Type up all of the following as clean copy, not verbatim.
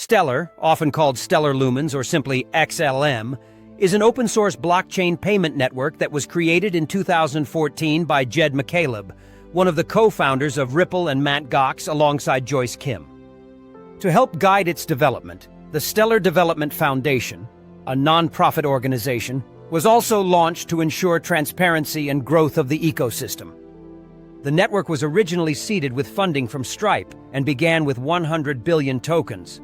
Stellar, often called Stellar Lumens or simply XLM, is an open-source blockchain payment network that was created in 2014 by Jed McCaleb, one of the co-founders of Ripple and Mt. Gox alongside Joyce Kim. To help guide its development, the Stellar Development Foundation, a non-profit organization, was also launched to ensure transparency and growth of the ecosystem. The network was originally seeded with funding from Stripe and began with 100 billion tokens.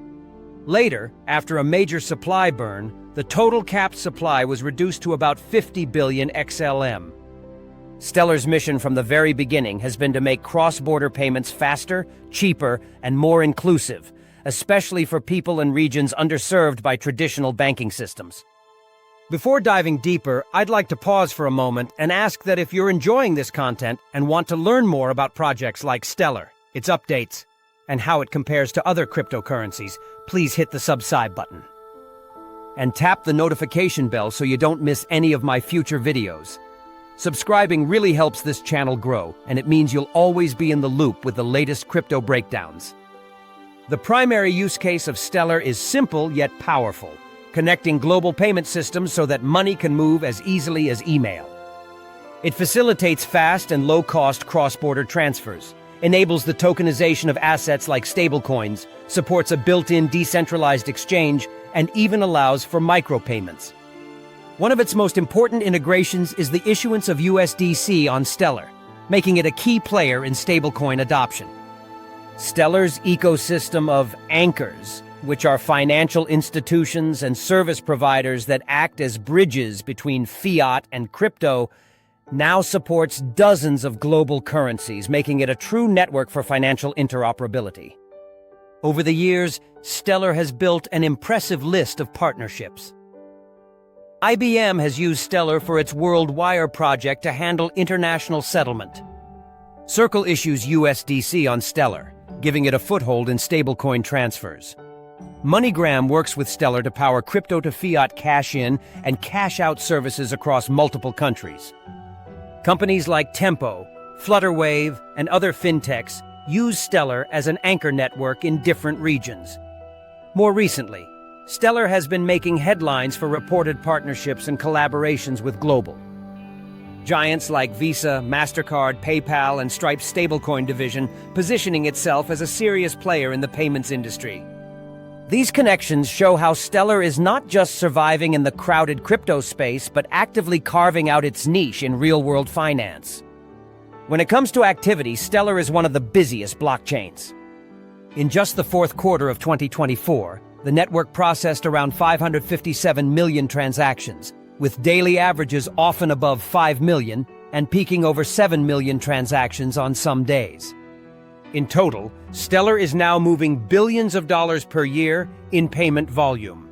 Later, after a major supply burn, the total capped supply was reduced to about 50 billion XLM. Stellar's mission from the very beginning has been to make cross-border payments faster, cheaper, and more inclusive, especially for people in regions underserved by traditional banking systems. Before diving deeper, I'd like to pause for a moment and ask that if you're enjoying this content and want to learn more about projects like Stellar, its updates, and how it compares to other cryptocurrencies, please hit the subscribe button. And tap the notification bell so you don't miss any of my future videos. Subscribing really helps this channel grow, and it means you'll always be in the loop with the latest crypto breakdowns. The primary use case of Stellar is simple yet powerful, connecting global payment systems so that money can move as easily as email. It facilitates fast and low-cost cross-border transfers, enables the tokenization of assets like stablecoins, supports a built-in decentralized exchange, and even allows for micropayments. One of its most important integrations is the issuance of USDC on Stellar, making it a key player in stablecoin adoption. Stellar's ecosystem of anchors, which are financial institutions and service providers that act as bridges between fiat and crypto, now supports dozens of global currencies, making it a true network for financial interoperability. Over the years, Stellar has built an impressive list of partnerships. IBM has used Stellar for its World Wire project to handle international settlement. Circle issues USDC on Stellar, giving it a foothold in stablecoin transfers. MoneyGram works with Stellar to power crypto-to-fiat cash-in and cash-out services across multiple countries. Companies like Tempo, Flutterwave, and other fintechs use Stellar as an anchor network in different regions. More recently, Stellar has been making headlines for reported partnerships and collaborations with global giants like Visa, MasterCard, PayPal, and Stripe's stablecoin division, positioning itself as a serious player in the payments industry. These connections show how Stellar is not just surviving in the crowded crypto space, but actively carving out its niche in real-world finance. When it comes to activity, Stellar is one of the busiest blockchains. In just the fourth quarter of 2024, the network processed around 557 million transactions, with daily averages often above 5 million and peaking over 7 million transactions on some days. In total, Stellar is now moving billions of dollars per year in payment volume.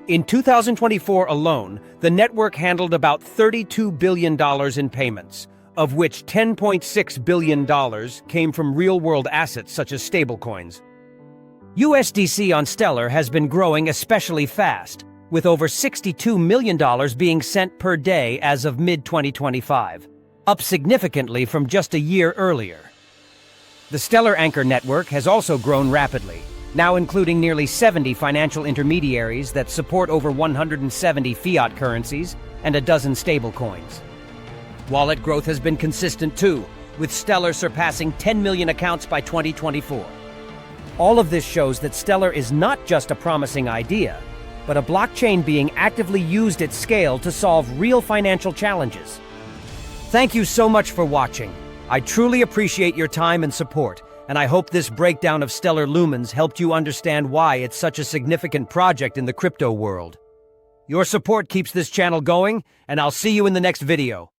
In 2024 alone, the network handled about $32 billion in payments, of which $10.6 billion came from real-world assets such as stablecoins. USDC on Stellar has been growing especially fast, with over $62 million being sent per day as of mid-2025, up significantly from just a year earlier. The Stellar Anchor network has also grown rapidly, now including nearly 70 financial intermediaries that support over 170 fiat currencies and a dozen stablecoins. Wallet growth has been consistent too, with Stellar surpassing 10 million accounts by 2024. All of this shows that Stellar is not just a promising idea, but a blockchain being actively used at scale to solve real financial challenges. Thank you so much for watching. I truly appreciate your time and support, and I hope this breakdown of Stellar Lumens helped you understand why it's such a significant project in the crypto world. Your support keeps this channel going, and I'll see you in the next video.